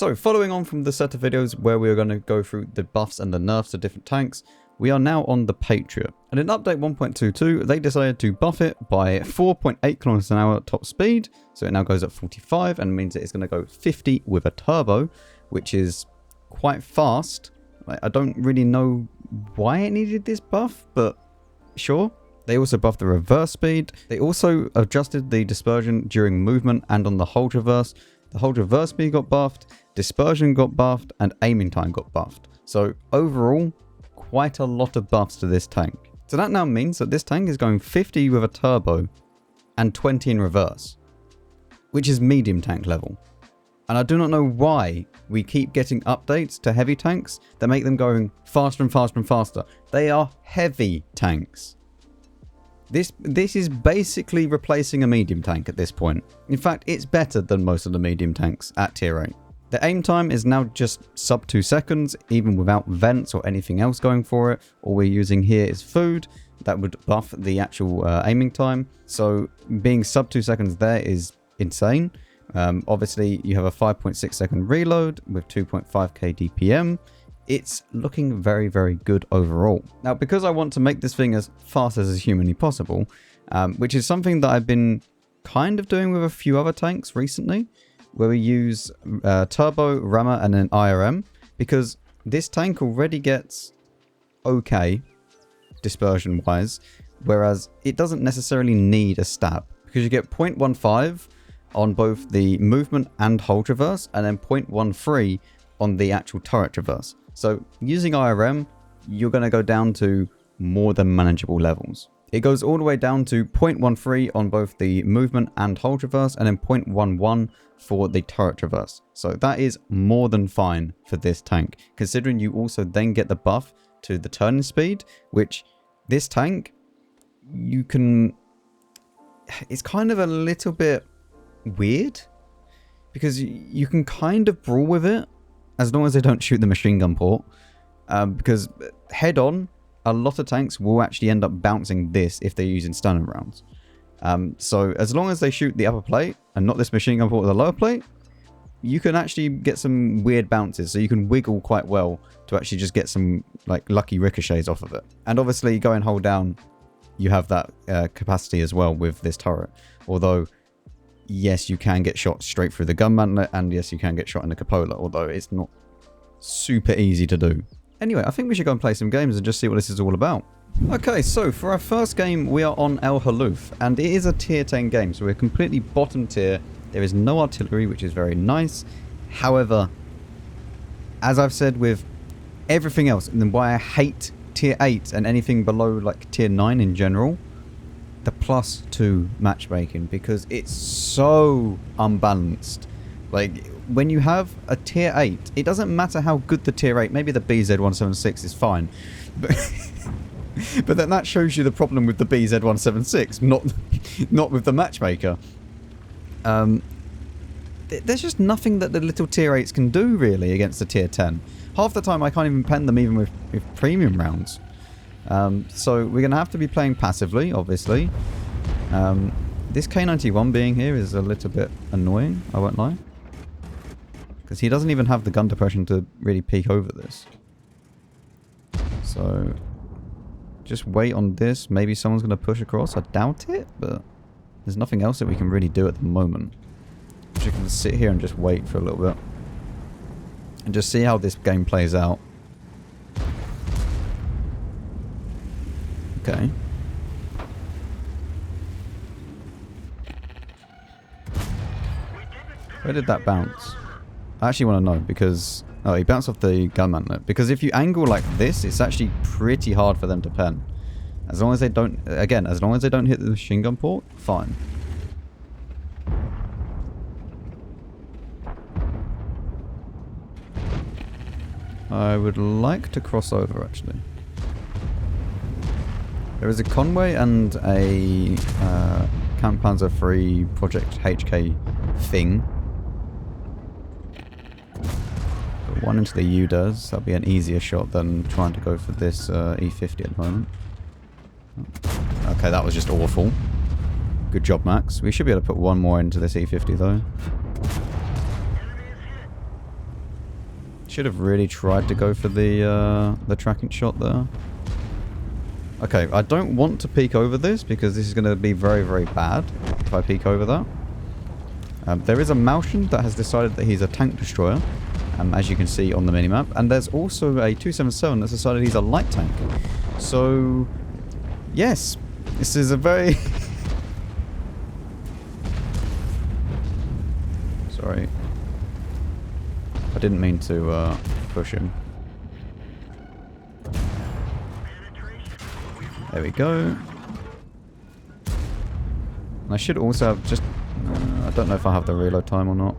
So, following on from the set of videos where we are going to go through the buffs and the nerfs to different tanks, we are now on the Patriot. And in update 1.22, they decided to buff it by 4.8 km an hour top speed. So it now goes at 45 and means that it's going to go 50 with a turbo, which is quite fast. I don't really know why it needed this buff, but sure. They also buffed the reverse speed. They also adjusted the dispersion during movement and on the hold reverse. The hold reverse speed got buffed, dispersion got buffed, and aiming time got buffed. So overall, quite a lot of buffs to this tank. So that now means that this tank is going 50 with a turbo and 20 in reverse, which is medium tank level. And I do not know why we keep getting updates to heavy tanks that make them going faster and faster and faster. They are heavy tanks. This is basically replacing a medium tank at this point. In fact, it's better than most of the medium tanks at tier 8. The aim time is now just sub 2 seconds, even without vents or anything else going for it. All we're using here is food. That would buff the actual aiming time. So being sub 2 seconds there is insane. Obviously, you have a 5.6 second reload with 2.5k DPM. It's looking very, very good overall. Now, because I want to make this thing as fast as is humanly possible, which is something that I've been kind of doing with a few other tanks recently, where we use turbo, rammer, and an IRM, because this tank already gets okay dispersion-wise, whereas it doesn't necessarily need a stab, because you get 0.15 on both the movement and hold reverse, and then 0.13 on the actual turret traverse. So using IRM, you're going to go down to more than manageable levels. It goes all the way down to 0.13 on both the movement and hold traverse, and then 0.11 for the turret traverse. So that is more than fine for this tank, considering you also then get the buff to the turning speed, which this tank, you can... It's kind of a little bit weird, because you can kind of brawl with it, as long as they don't shoot the machine gun port, because head on, a lot of tanks will actually end up bouncing this if they're using stunner rounds. So as long as they shoot the upper plate and not this machine gun port with the lower plate, you can actually get some weird bounces. So you can wiggle quite well to actually just get some like lucky ricochets off of it. And obviously go and hold down, you have that capacity as well with this turret. Although, yes, you can get shot straight through the gun mantlet, and yes, you can get shot in the cupola, although it's not super easy to do. Anyway, I think we should go and play some games and just see what this is all about. Okay, so for our first game, we are on Halluf, and it is a tier 10 game, so we're completely bottom tier. There is no artillery, which is very nice. However, as I've said with everything else, and then why I hate tier 8 and anything below like tier 9 in general, the +2 matchmaking, because it's so unbalanced. Like, when you have a tier 8, it doesn't matter how good the tier 8, maybe the BZ176 is fine, but then that shows you the problem with the BZ176, not with the matchmaker. There's just nothing that the little tier 8s can do really against the tier 10. Half the time I can't even pen them even with premium rounds. So we're going to have to be playing passively, obviously. This K91 being here is a little bit annoying, I won't lie. Because he doesn't even have the gun depression to really peek over this. So, just wait on this. Maybe someone's going to push across. I doubt it, but there's nothing else that we can really do at the moment. We're just going to sit here and just wait for a little bit. And just see how this game plays out. Okay. Where did that bounce? I actually want to know, because... Oh, he bounced off the gun mantlet. Because if you angle like this, it's actually pretty hard for them to pen. As long as they don't... Again, as long as they don't hit the machine gun port, fine. I would like to cross over, actually. There is a Conway and a Camp Panzer III Project HK thing. Put one into the U-does. That'll be an easier shot than trying to go for this E50 at the moment. Okay, that was just awful. Good job, Max. We should be able to put one more into this E50 though. Should have really tried to go for the tracking shot there. Okay, I don't want to peek over this because this is going to be very, very bad if I peek over that. There is a Maltian that has decided that he's a tank destroyer, as you can see on the minimap. And there's also a 277 that's decided he's a light tank. So, yes, this is a very... Sorry. I didn't mean to push him. There we go. I should also have just... I don't know if I have the reload time or not.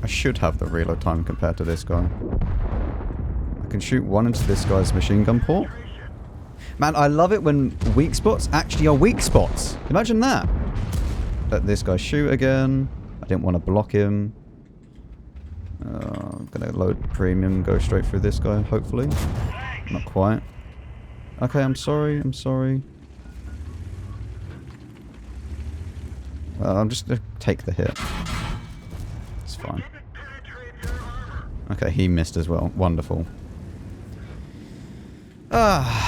I should have the reload time compared to this guy. I can shoot one into this guy's machine gun port. Man, I love it when weak spots actually are weak spots. Imagine that. Let this guy shoot again. I didn't want to block him. I'm going to load premium, go straight through this guy, hopefully. Not quite. Okay, I'm sorry, I'm sorry. I'm just going to take the hit. It's fine. Okay, he missed as well. Wonderful. Ah.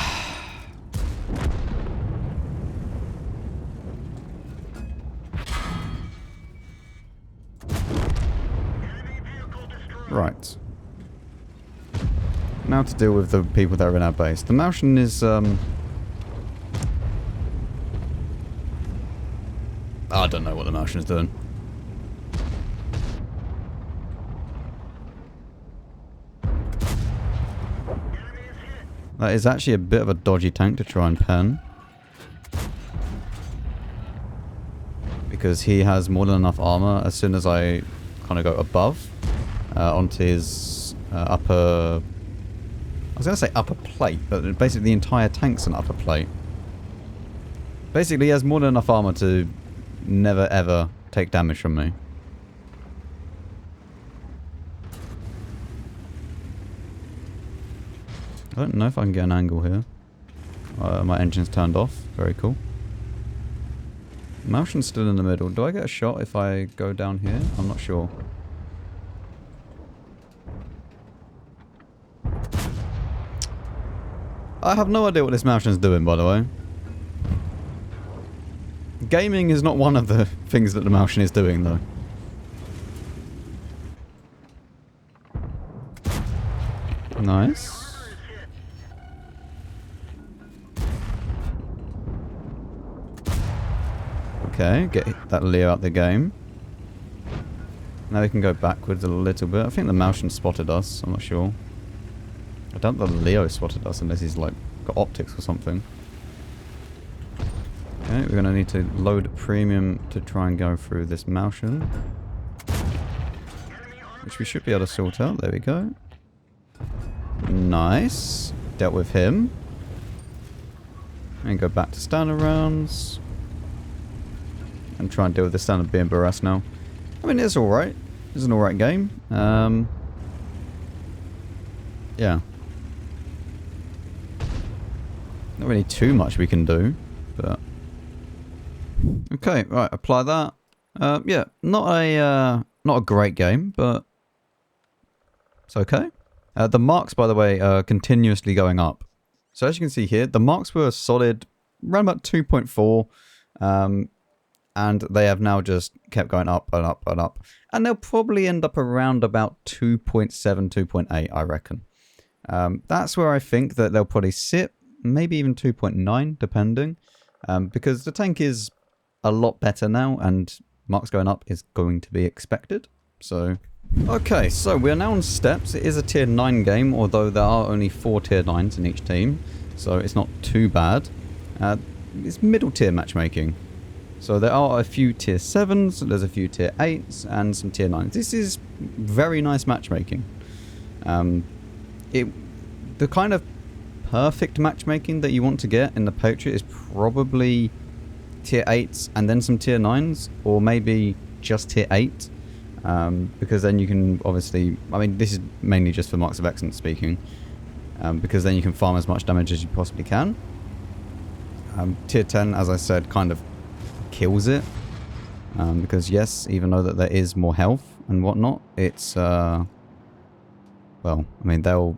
Right. Now to deal with the people that are in our base. The Maltian is, I don't know what the Maltian is doing. That is actually a bit of a dodgy tank to try and pen. Because he has more than enough armor as soon as I kind of go above. Onto his upper... I was going to say upper plate, but basically the entire tank's an upper plate. Basically he has more than enough armor to never ever take damage from me. I don't know if I can get an angle here. My engine's turned off. Very cool. Maltian's still in the middle. Do I get a shot if I go down here? I'm not sure. I have no idea what this Maltian's doing, by the way. Gaming is not one of the things that the Maltian is doing, though. Nice. Okay, get that Leo out the game. Now we can go backwards a little bit. I think the Maltian spotted us, I'm not sure. I doubt the Leo spotted us unless he's like got optics or something. Okay, we're going to need to load premium to try and go through this Maltian. Which we should be able to sort out. There we go. Nice. Dealt with him. And go back to standard rounds. And try and deal with the standard being Barras now. I mean, it's alright. It's an alright game. Yeah. Not really too much we can do, but... Okay, right, apply that. Yeah, not a great game, but... It's okay. The marks, by the way, are continuously going up. So as you can see here, the marks were solid, around about 2.4, and they have now just kept going up and up and up. And they'll probably end up around about 2.7, 2.8, I reckon. That's where I think that they'll probably sit, maybe even 2.9, depending. Because the tank is a lot better now, and marks going up is going to be expected. So... Okay, so we are now on steps. It is a tier 9 game, although there are only 4 tier 9s in each team, so it's not too bad. It's middle tier matchmaking. So there are a few tier 7s, there's a few tier 8s, and some tier 9s. This is very nice matchmaking. The kind of perfect matchmaking that you want to get in the Patriot is probably tier 8s and then some tier 9s, or maybe just tier 8. Because then you can obviously, I mean, this is mainly just for marks of excellence speaking, because then you can farm as much damage as you possibly can. Tier 10, as I said, kind of kills it. Because yes, even though that there is more health and whatnot, it's, well, I mean, they'll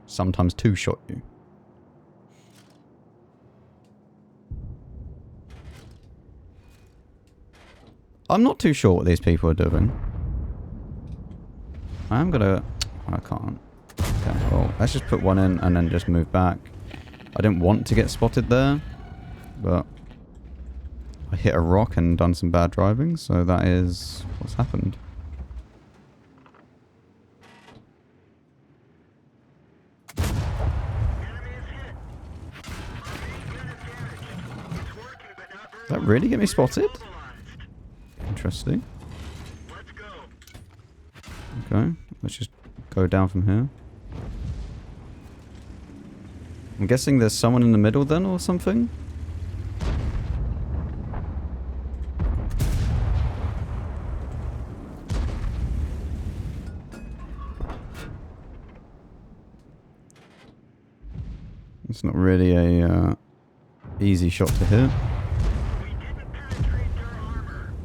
sometimes two-shot you. I'm not too sure what these people are doing. I'm gonna... I can't. Okay, well, let's just put one in and then just move back. I didn't want to get spotted there, but I hit a rock and done some bad driving, so that is what's happened. Did that really get me spotted? Interesting. Okay, let's just go down from here. I'm guessing there's someone in the middle then or something? It's not really a easy shot to hit.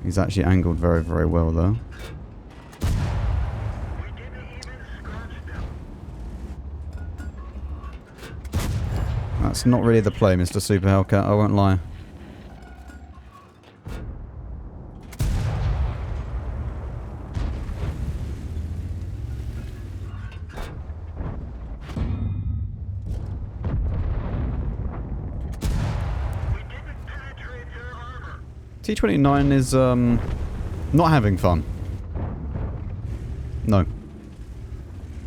He's actually angled very, very well though. That's not really the play, Mr. Super Hellcat, I won't lie. T29 is not having fun. No.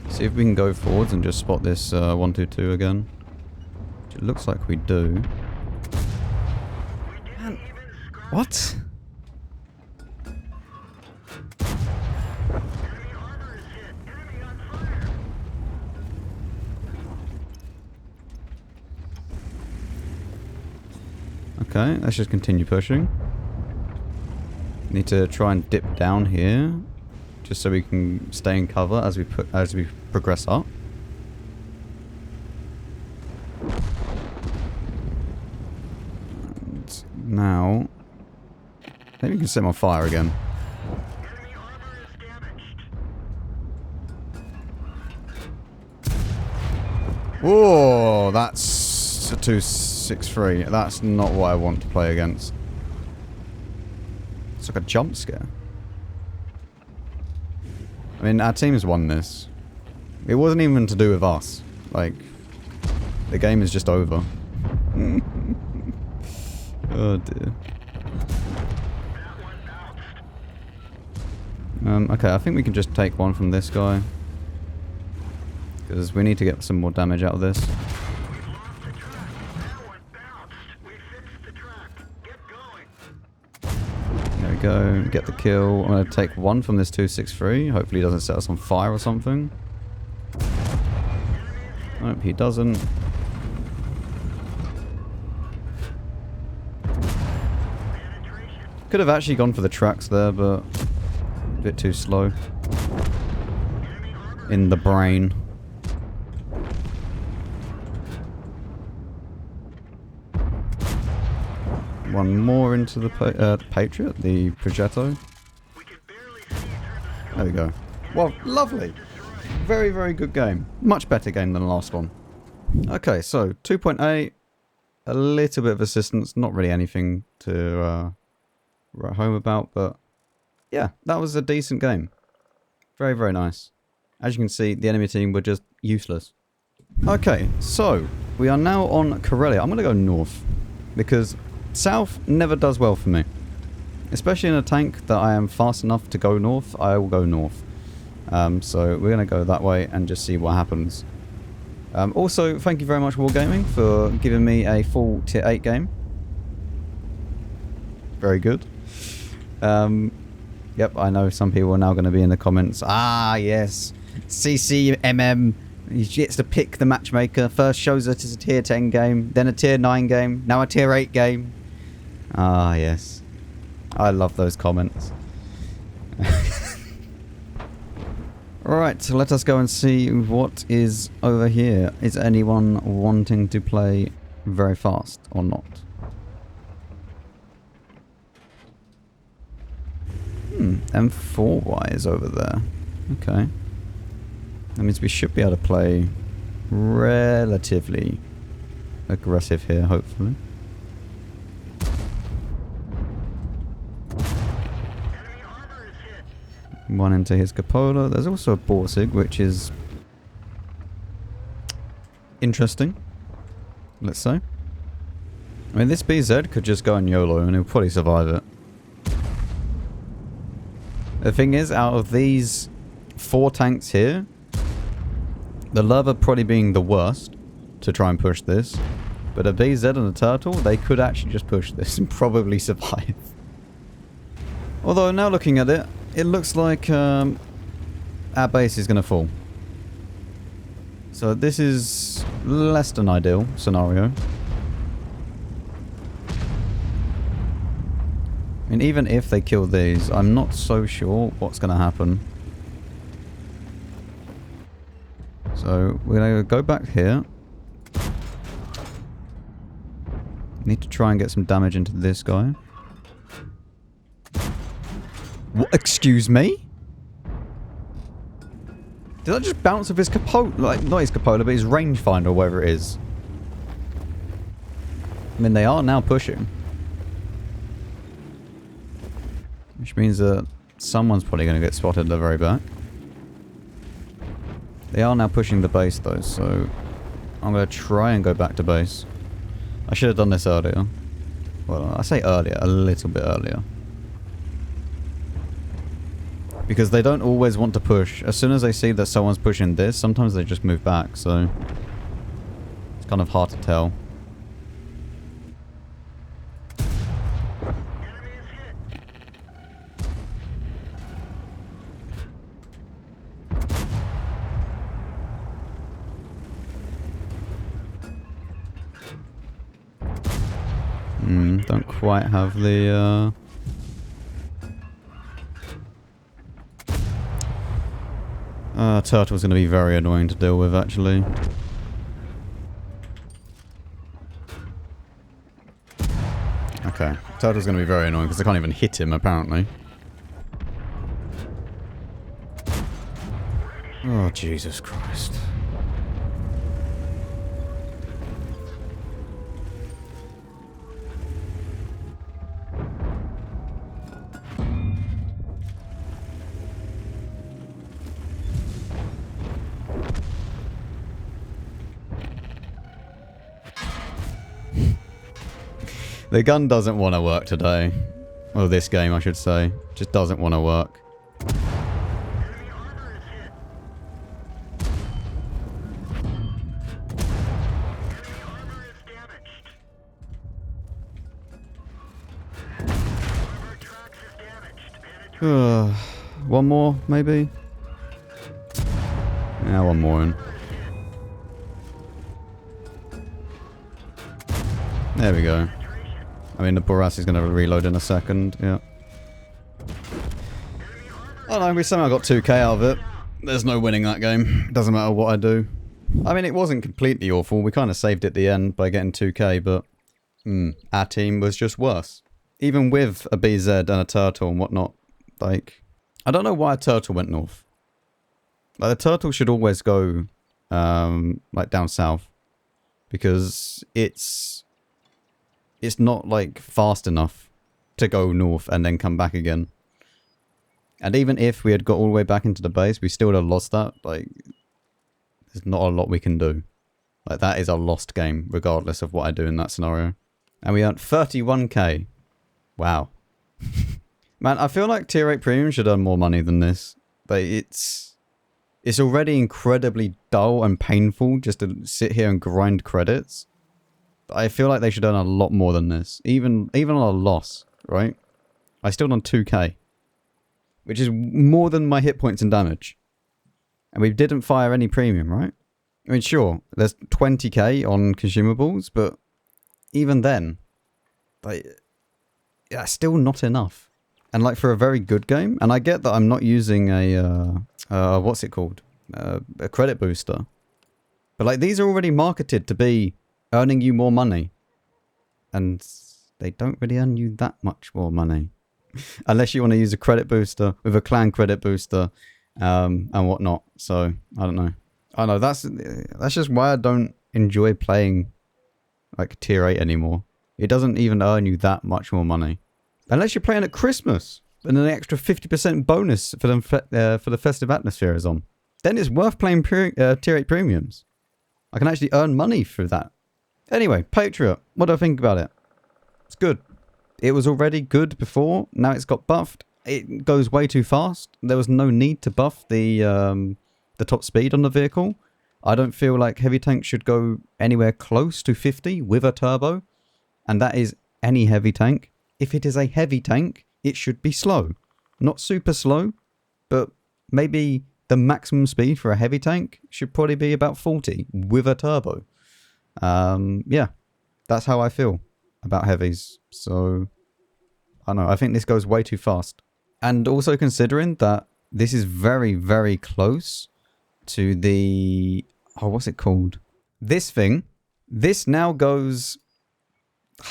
See if we can go forwards and just spot this 122 again. Which it looks like we do. Man, what? Okay, let's just continue pushing. Need to try and dip down here, just so we can stay in cover as we progress up. And now, maybe we can set them on fire again. Whoa, that's a 263. That's not what I want to play against. It's like a jump scare. I mean, our team's won this. It wasn't even to do with us. Like, the game is just over. Oh dear. Okay, I think we can just take one from this guy. Because we need to get some more damage out of this. There we go, get the kill. I'm going to take one from this 263. Hopefully he doesn't set us on fire or something. Nope, he doesn't. Could have actually gone for the tracks there, but a bit too slow. In the brain. One more into the Patriot, the Progetto. There we go. Well, lovely. Very, very good game. Much better game than the last one. Okay, so 2.8. A little bit of assistance. Not really anything to write home about, but yeah, that was a decent game. Very, very nice. As you can see, the enemy team were just useless. Okay, so we are now on Karelia. I'm going to go north because south never does well for me. Especially in a tank that I am fast enough to go north, I will go north. So we're going to go that way and just see what happens. Also, thank you very much Wargaming for giving me a full tier 8 game. Very good. Yep, I know some people are now going to be in the comments. Ah, yes. CCMM. He gets to pick the matchmaker. First shows us it's a tier 10 game, then a tier 9 game, now a tier 8 game. Ah, yes. I love those comments. Alright, so let us go and see what is over here. Is anyone wanting to play very fast or not? M4 wise over there. Okay. That means we should be able to play relatively aggressive here, hopefully. One into his cupola. There's also a Borsig, which is interesting, let's say. I mean, this BZ could just go on YOLO and he'll probably survive it. The thing is, out of these 4 tanks here, the Lava probably being the worst to try and push this. But a BZ and a Turtle, they could actually just push this and probably survive. Although now looking at it, it looks like our base is going to fall. So this is less than ideal scenario. And even if they kill these, I'm not so sure what's going to happen. So we're going to go back here. Need to try and get some damage into this guy. What? Excuse me? Did I just bounce off his cupola? Like, not his cupola, but his rangefinder or whatever it is. I mean, they are now pushing. Which means that someone's probably going to get spotted at the very back. They are now pushing the base though, so I'm going to try and go back to base. I should have done this earlier. Well, I say earlier, a little bit earlier. Because they don't always want to push. As soon as they see that someone's pushing this, sometimes they just move back, so it's kind of hard to tell. Don't quite have the Turtle's going to be very annoying to deal with, actually. Okay, Turtle's going to be very annoying because I can't even hit him, apparently. Oh, Jesus Christ. The gun doesn't want to work today. Or this game, I should say. Just doesn't want to work. One more, maybe? Yeah, one more in. There we go. I mean, the Boras is going to reload in a second, yeah. Oh no, we somehow got 2k out of it. There's no winning that game. It doesn't matter what I do. I mean, it wasn't completely awful. We kind of saved at the end by getting 2k, but our team was just worse. Even with a BZ and a Turtle and whatnot, like, I don't know why a Turtle went north. Like, the Turtle should always go, like, down south. Because it's not, like, fast enough to go north and then come back again. And even if we had got all the way back into the base, we still would have lost that. Like, there's not a lot we can do. Like, that is a lost game, regardless of what I do in that scenario. And we earned 31k. Wow. Man, I feel like Tier 8 Premium should earn more money than this. Like, it's already incredibly dull and painful just to sit here and grind credits. I feel like they should earn a lot more than this. Even on a loss, right? I still done 2k. Which is more than my hit points and damage. And we didn't fire any premium, right? I mean, sure, there's 20k on consumables, but even then, like, yeah, still not enough. And like for a very good game, and I get that I'm not using a, what's it called? A credit booster. But like, these are already marketed to be earning you more money. And they don't really earn you that much more money. Unless you want to use a credit booster with a clan credit booster and whatnot. So, I don't know. I know, that's just why I don't enjoy playing like tier 8 anymore. It doesn't even earn you that much more money. Unless you're playing at Christmas and an extra 50% bonus for the festive atmosphere is on. Then it's worth playing tier 8 premiums. I can actually earn money through that. Anyway, Patriot. What do I think about it? It's good. It was already good before. Now it's got buffed. It goes way too fast. There was no need to buff the top speed on the vehicle. I don't feel like heavy tanks should go anywhere close to 50 with a turbo. And that is any heavy tank. If it is a heavy tank, it should be slow. Not super slow, but maybe the maximum speed for a heavy tank should probably be about 40 with a turbo. Yeah, that's how I feel about heavies. So, I don't know. I think this goes way too fast. And also considering that this is very, very close to the... Oh, what's it called? This thing. This now goes...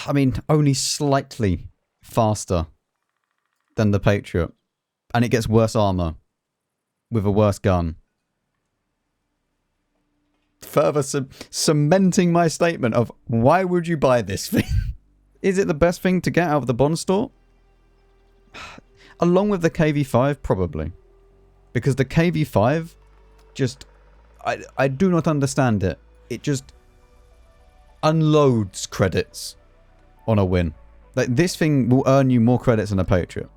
I mean, only slightly faster than the Patriot. And it gets worse armor with a worse gun. Further cementing my statement of why would you buy this thing? Is it the best thing to get out of the Bond store? Along with the KV5, probably. Because the KV5 just... I do not understand it. It just unloads credits on a win. Like, this thing will earn you more credits than a Patriot.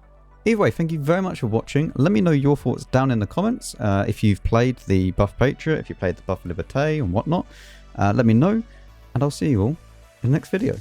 Either way, thank you very much for watching. Let me know your thoughts down in the comments. If you've played the buff Patriot, if you played the buff Liberté and whatnot. Let me know. And I'll see you all in the next video.